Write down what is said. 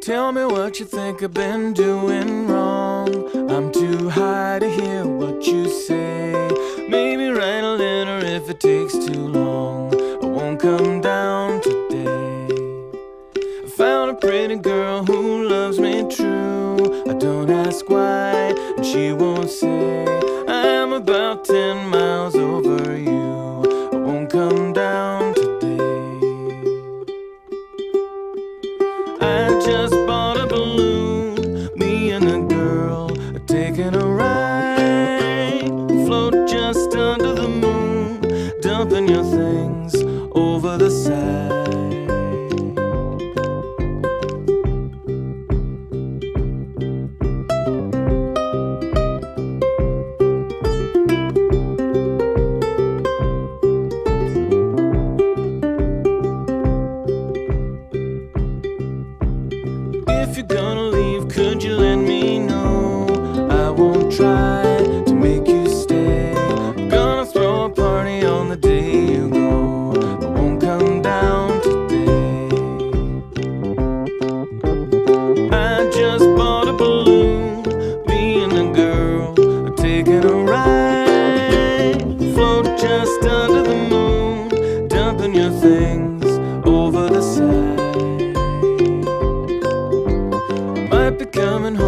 Tell me what you think I've been doing wrong. I'm too high to hear what you say. Maybe write a letter if it takes too long. I won't come down today. I found a pretty girl who loves me true. I don't ask why, and she won't say. I'm about 10 miles over you. I won't come down today. I just bought a balloon, me and a girl are taking a ride. Float just under the moon, dumping your things over the side. If you're gonna leave, could you let me know? I won't try to make you stay. I'm gonna throw a party on the day you go. I won't come down today. I just bought a balloon, me and a girl are taking a ride. Float just under the moon, dumping your things over the side. Might be coming home